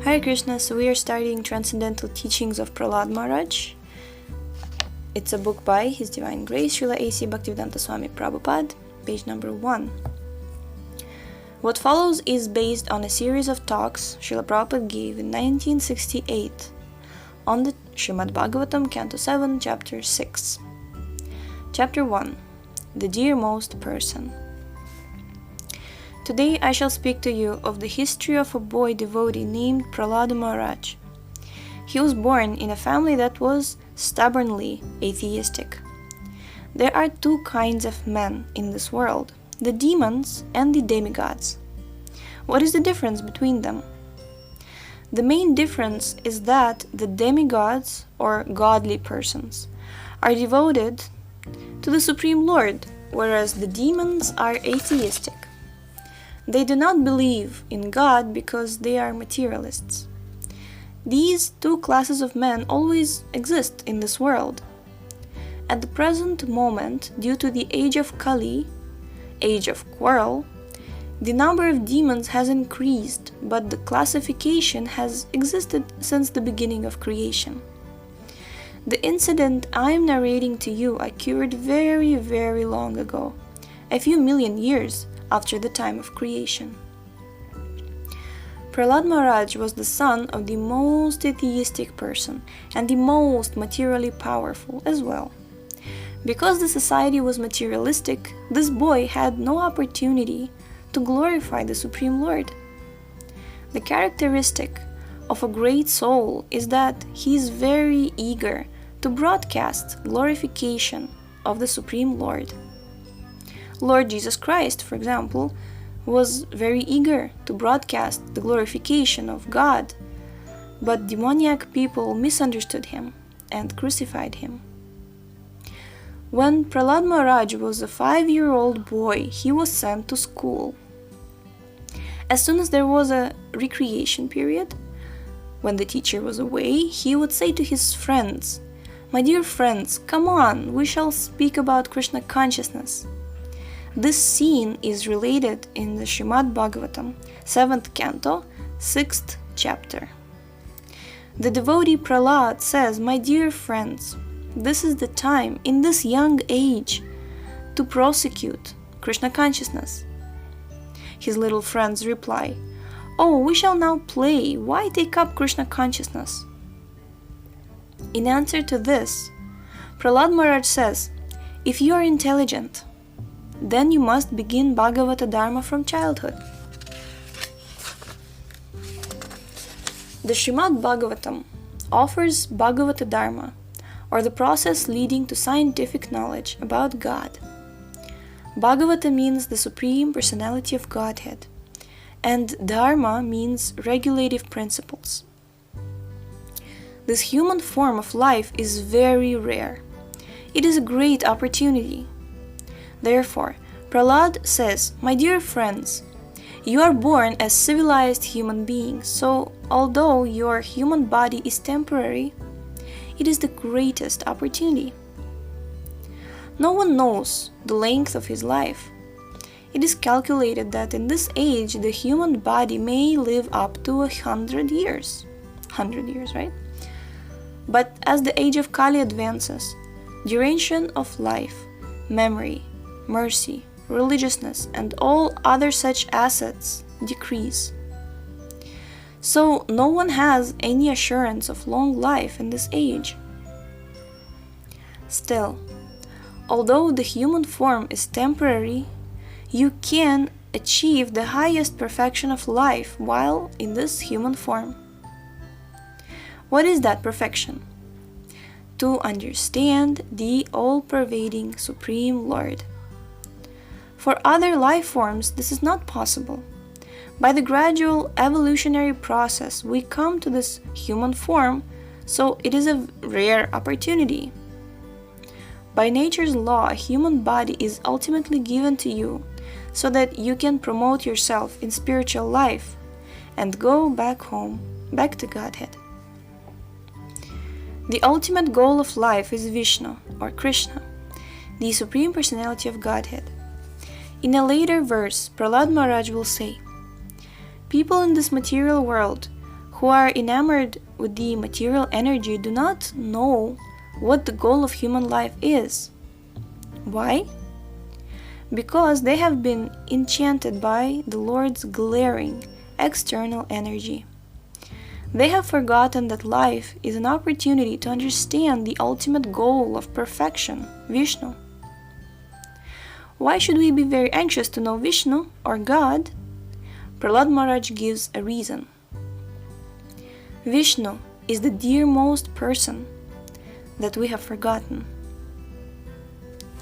Hare Krishna, so we are studying Transcendental Teachings of Prahlada Maharaj. It's a book by His Divine Grace, Srila A.C. Bhaktivedanta Swami Prabhupada, page number 1. What follows is based on a series of talks Srila Prabhupada gave in 1968 on the Srimad Bhagavatam, Canto 7, Chapter 6. Chapter 1. The Dearmost Person. Today I shall speak to you of the history of a boy devotee named Prahlada Maharaj. He was born in a family that was stubbornly atheistic. There are two kinds of men in this world, the demons and the demigods. What is the difference between them? The main difference is that the demigods, or godly persons, are devoted to the Supreme Lord, whereas the demons are atheistic. They do not believe in God because they are materialists. These two classes of men always exist in this world. At the present moment, due to the age of Kali, age of quarrel, the number of demons has increased, but the classification has existed since the beginning of creation. The incident I am narrating to you occurred very, very long ago, a few million years after the time of creation. Prahlada Maharaj was the son of the most atheistic person and the most materially powerful as well. Because the society was materialistic, this boy had no opportunity to glorify the Supreme Lord. The characteristic of a great soul is that he is very eager to broadcast glorification of the Supreme Lord. Lord Jesus Christ, for example, was very eager to broadcast the glorification of God, but demoniac people misunderstood him and crucified him. When Prahlada Maharaj was a 5-year-old boy, he was sent to school. As soon as there was a recreation period, when the teacher was away, he would say to his friends, "My dear friends, come on, we shall speak about Krishna consciousness." This scene is related in the Srimad Bhagavatam, 7th Canto, 6th Chapter. The devotee Prahlada says, "My dear friends, this is the time, in this young age, to prosecute Krishna consciousness." His little friends reply, "Oh, we shall now play, why take up Krishna consciousness?" In answer to this, Prahlada Maharaj says, "If you are intelligent, then you must begin Bhagavata Dharma from childhood." The Srimad Bhagavatam offers Bhagavata Dharma, or the process leading to scientific knowledge about God. Bhagavata means the Supreme Personality of Godhead, and Dharma means regulative principles. This human form of life is very rare. It is a great opportunity. Therefore, Prahlada says, "My dear friends, you are born as civilized human beings, so although your human body is temporary, it is the greatest opportunity. No one knows the length of his life. It is calculated that in this age the human body may live up to 100 years. 100 years, right? But as the age of Kali advances, duration of life, memory, mercy, religiousness, and all other such assets decrease. So no one has any assurance of long life in this age. Still, although the human form is temporary, you can achieve the highest perfection of life while in this human form. What is that perfection? To understand the all-pervading Supreme Lord. For other life forms, this is not possible. By the gradual evolutionary process, we come to this human form, so it is a rare opportunity. By nature's law, a human body is ultimately given to you so that you can promote yourself in spiritual life and go back home, back to Godhead. The ultimate goal of life is Vishnu, or Krishna, the Supreme Personality of Godhead. In a later verse, Prahlada Maharaj will say, "People in this material world who are enamored with the material energy do not know what the goal of human life is. Why? Because they have been enchanted by the Lord's glaring external energy. They have forgotten that life is an opportunity to understand the ultimate goal of perfection, Vishnu. Why should we be very anxious to know Vishnu or God? Prahlada Maharaj gives a reason. Vishnu is the dearmost person that we have forgotten.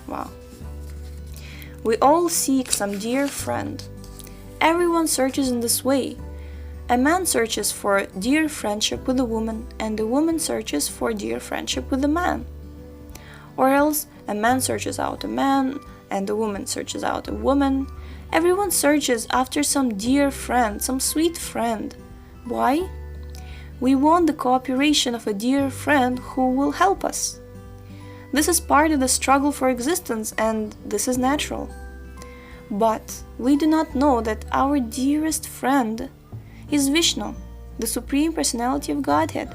Wow. We all seek some dear friend. Everyone searches in this way. A man searches for dear friendship with a woman, and a woman searches for dear friendship with a man. Or else, a man searches out a man, and a woman searches out a woman. Everyone searches after some dear friend, some sweet friend. Why? We want the cooperation of a dear friend who will help us. This is part of the struggle for existence, and this is natural. But we do not know that our dearest friend is Vishnu, the Supreme Personality of Godhead.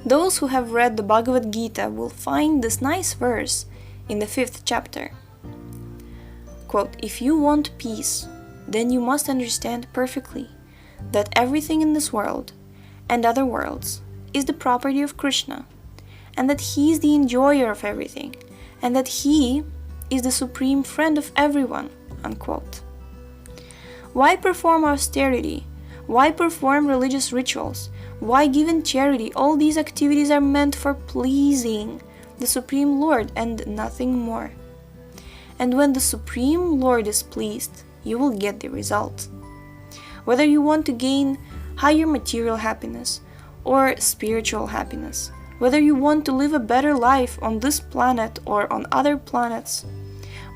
Those who have read the Bhagavad Gita will find this nice verse in the 5th chapter. Quote, "If you want peace, then you must understand perfectly that everything in this world and other worlds is the property of Krishna, and that he is the enjoyer of everything, and that he is the supreme friend of everyone." Unquote. Why perform austerity? Why perform religious rituals? Why give in charity? All these activities are meant for pleasing the Supreme Lord and nothing more. And when the Supreme Lord is pleased, you will get the result. Whether you want to gain higher material happiness or spiritual happiness, whether you want to live a better life on this planet or on other planets,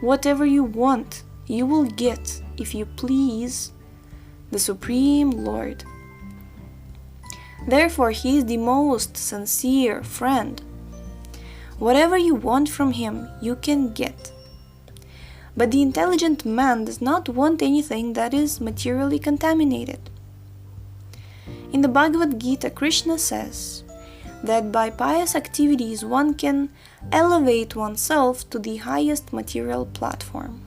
whatever you want, you will get if you please the Supreme Lord. Therefore, he is the most sincere friend. Whatever you want from him, you can get. But the intelligent man does not want anything that is materially contaminated. In the Bhagavad Gita, Krishna says that by pious activities one can elevate oneself to the highest material platform,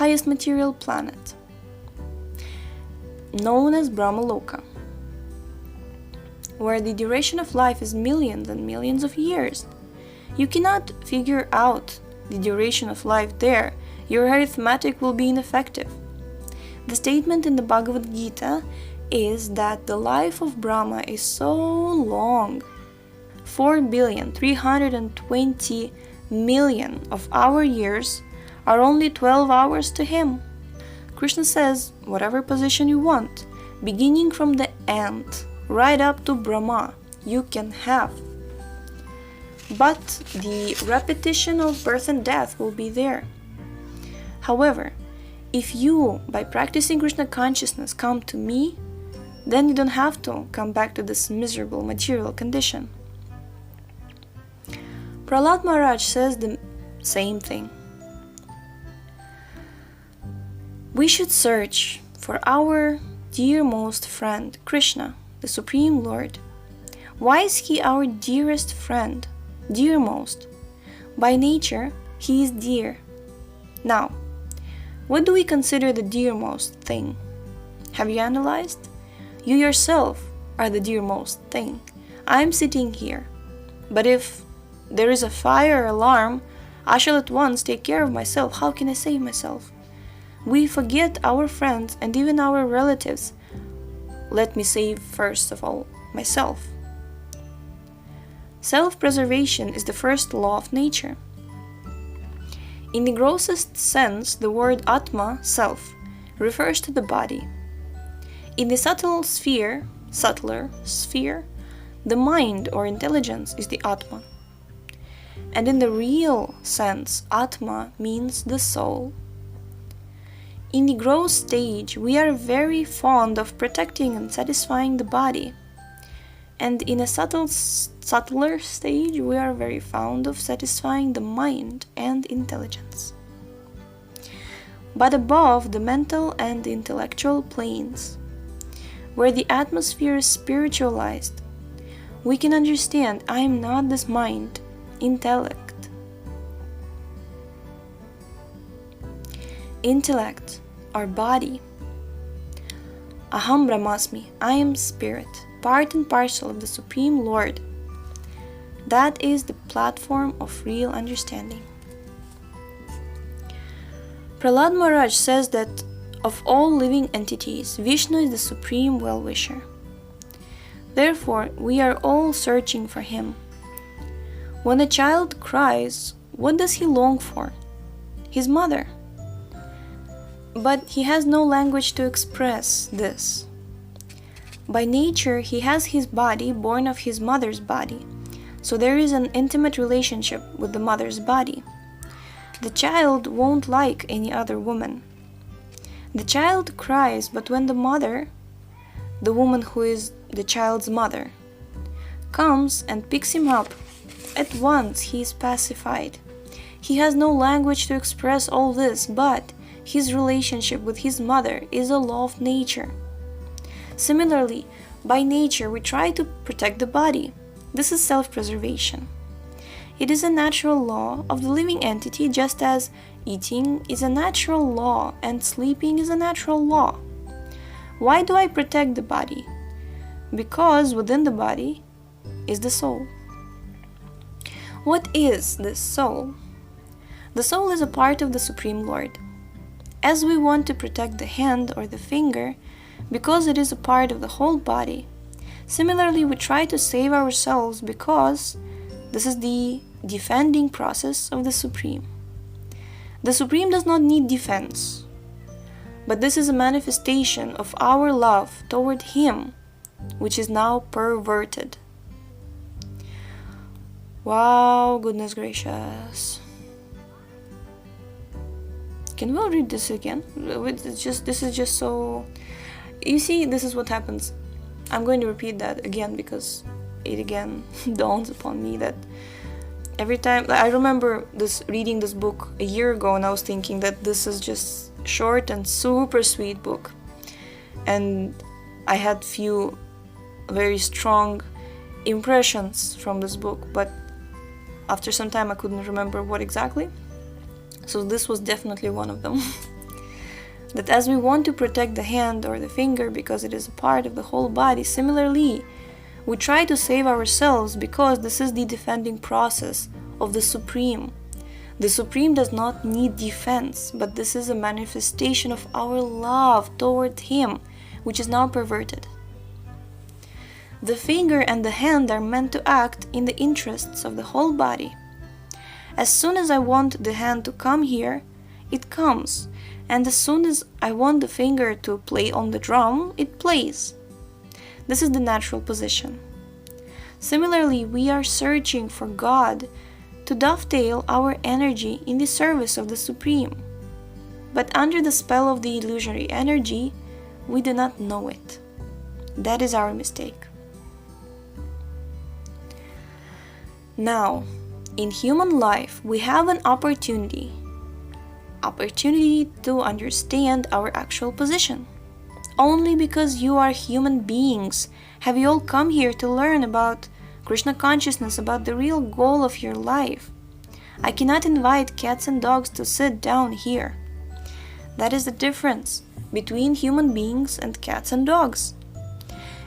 highest material planet, known as Brahmaloka, where the duration of life is millions and millions of years. You cannot figure out the duration of life there. Your arithmetic will be ineffective. The statement in the Bhagavad Gita is that the life of Brahma is so long, 4,320,000,000 of our years are only 12 hours to him. Krishna says, whatever position you want, beginning from the ant right up to Brahma, you can have. But the repetition of birth and death will be there. However, if you, by practicing Krishna consciousness, come to me, then you don't have to come back to this miserable material condition. Prahlada Maharaj says the same thing. We should search for our dearmost friend, Krishna, the Supreme Lord. Why is he our dearest friend, dearmost? By nature, he is dear. Now, what do we consider the dearmost thing? Have you analyzed? You yourself are the dearmost thing. I'm sitting here, but if there is a fire alarm, I shall at once take care of myself. How can I save myself? We forget our friends and even our relatives. Let me save first of all myself. Self-preservation is the first law of nature. In the grossest sense, the word Atma, self, refers to the body. In the subtler sphere, the mind or intelligence is the Atma. And in the real sense, Atma means the soul. In the gross stage, we are very fond of protecting and satisfying the body. And in a subtler stage, we are very fond of satisfying the mind and intelligence. but above the mental and the intellectual planes, where the atmosphere is spiritualized, we can understand I am not this mind, intellect. Intellect, our body. Aham Brahmasmi, I am spirit, part and parcel of the Supreme Lord. That is the platform of real understanding. Prahlada Maharaj says that of all living entities, Vishnu is the supreme well-wisher. Therefore, we are all searching for him. When a child cries, what does he long for? His mother. But he has no language to express this. By nature, he has his body born of his mother's body, so there is an intimate relationship with the mother's body. The child won't like any other woman. The child cries, but when the mother, the woman who is the child's mother, comes and picks him up, at once he is pacified. He has no language to express all this, but his relationship with his mother is a law of nature. Similarly, by nature we try to protect the body. This is self-preservation. It is a natural law of the living entity, just as eating is a natural law and sleeping is a natural law. Why do I protect the body? Because within the body is the soul. What is this soul? The soul is a part of the Supreme Lord. As we want to protect the hand or the finger, because it is a part of the whole body, similarly we try to save ourselves because this is the defending process of the Supreme. The Supreme does not need defense, but this is a manifestation of our love toward Him, which is now perverted. Wow, goodness gracious. Can we all read this again? This is just so... You see, this is what happens. I'm going to repeat that again because it again dawns upon me that every time... I remember reading this book a year ago and I was thinking that this is just short and super sweet book. And I had few very strong impressions from this book, but after some time I couldn't remember what exactly. So this was definitely one of them. That as we want to protect the hand or the finger because it is a part of the whole body, similarly, we try to save ourselves because this is the defending process of the Supreme. The Supreme does not need defense, but this is a manifestation of our love toward Him, which is now perverted. The finger and the hand are meant to act in the interests of the whole body. As soon as I want the hand to come here, it comes, and as soon as I want the finger to play on the drum, it plays. This is the natural position. Similarly, we are searching for God to dovetail our energy in the service of the Supreme. But under the spell of the illusory energy, we do not know it. That is our mistake. Now, in human life, we have an opportunity to understand our actual position. Only because you are human beings have you all come here to learn about Krishna consciousness, about the real goal of your life. I cannot invite cats and dogs to sit down here. That is the difference between human beings and cats and dogs.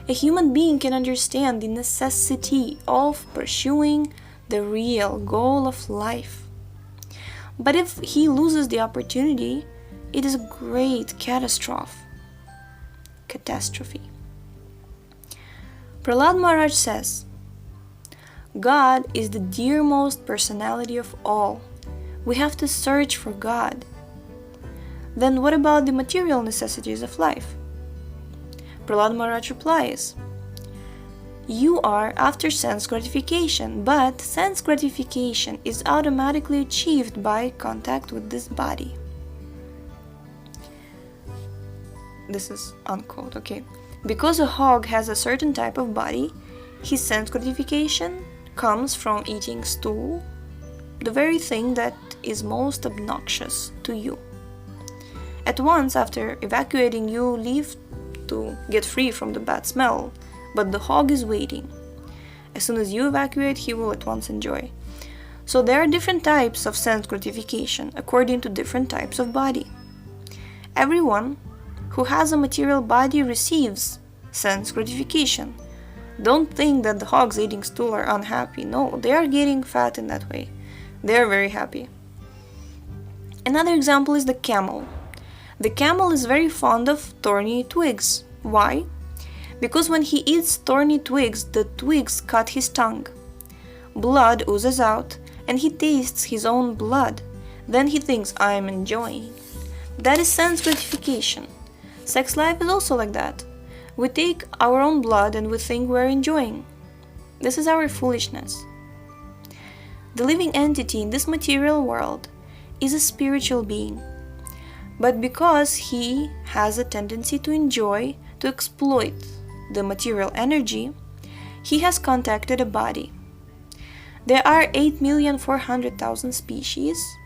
A human being can understand the necessity of pursuing the real goal of life. But if he loses the opportunity, it is a great catastrophe. Prahlada Maharaj says, God is the dearmost personality of all. We have to search for God. Then what about the material necessities of life? Prahlada Maharaj replies, you are after sense gratification, but sense gratification is automatically achieved by contact with this body. This is unquote, okay. Because a hog has a certain type of body, his sense gratification comes from eating stool, the very thing that is most obnoxious to you. At once after evacuating, you leave to get free from the bad smell, but the hog is waiting. As soon as you evacuate, he will at once enjoy. So there are different types of sense gratification according to different types of body. Everyone who has a material body receives sense gratification. Don't think that the hogs eating stool are unhappy. No, they are getting fat in that way. They are very happy. Another example is the camel. The camel is very fond of thorny twigs. Why? Because when he eats thorny twigs, the twigs cut his tongue. Blood oozes out, and he tastes his own blood. Then he thinks, I am enjoying. That is sense gratification. Sex life is also like that. We take our own blood and we think we're enjoying. This is our foolishness. The living entity in this material world is a spiritual being. But because he has a tendency to enjoy, to exploit the material energy, he has contacted a body. There are 8,400,000 species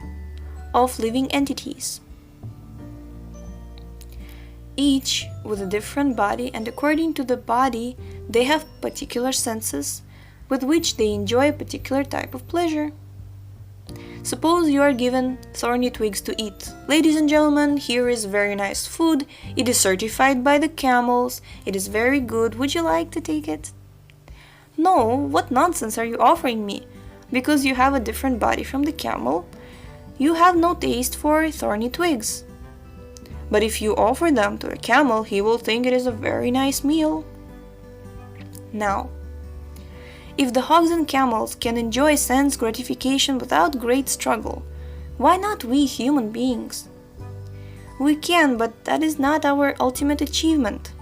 of living entities, each with a different body, and according to the body, they have particular senses with which they enjoy a particular type of pleasure. Suppose you are given thorny twigs to eat. Ladies and gentlemen, here is very nice food. It is certified by the camels. It is very good. Would you like to take it? No, what nonsense are you offering me? Because you have a different body from the camel, you have no taste for thorny twigs. But if you offer them to a camel, he will think it is a very nice meal. Now, if the hogs and camels can enjoy sense gratification without great struggle, why not we human beings? We can, but that is not our ultimate achievement.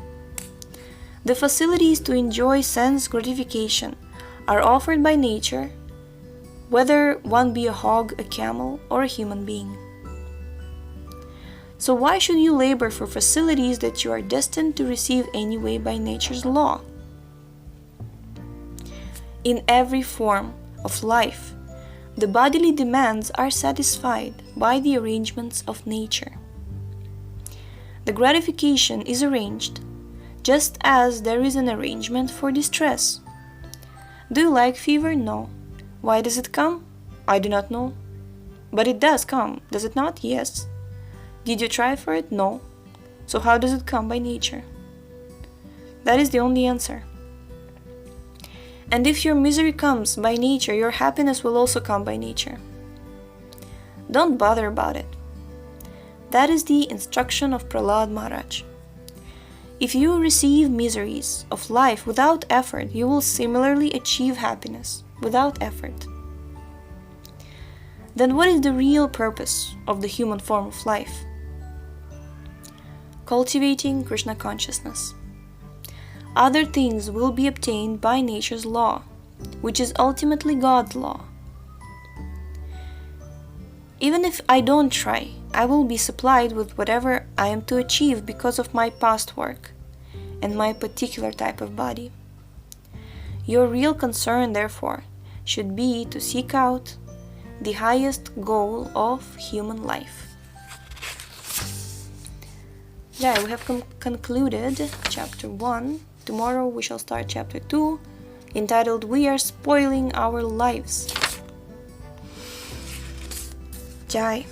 The facilities to enjoy sense gratification are offered by nature, whether one be a hog, a camel, or a human being. So why should you labor for facilities that you are destined to receive anyway by nature's law? In every form of life, the bodily demands are satisfied by the arrangements of nature. The gratification is arranged, just as there is an arrangement for distress. Do you like fever? No. Why does it come? I do not know. But it does come, does it not? Yes. Did you try for it? No. So how does it come? By nature. That is the only answer. And if your misery comes by nature, your happiness will also come by nature. Don't bother about it. That is the instruction of Prahlada Maharaj. If you receive miseries of life without effort, you will similarly achieve happiness without effort. Then what is the real purpose of the human form of life? Cultivating Krishna consciousness. Other things will be obtained by nature's law, which is ultimately God's law. Even if I don't try, I will be supplied with whatever I am to achieve because of my past work and my particular type of body. Your real concern, therefore, should be to seek out the highest goal of human life. Yeah, we have concluded chapter 1. Tomorrow we shall start chapter 2, entitled We Are Spoiling Our Lives. Jai.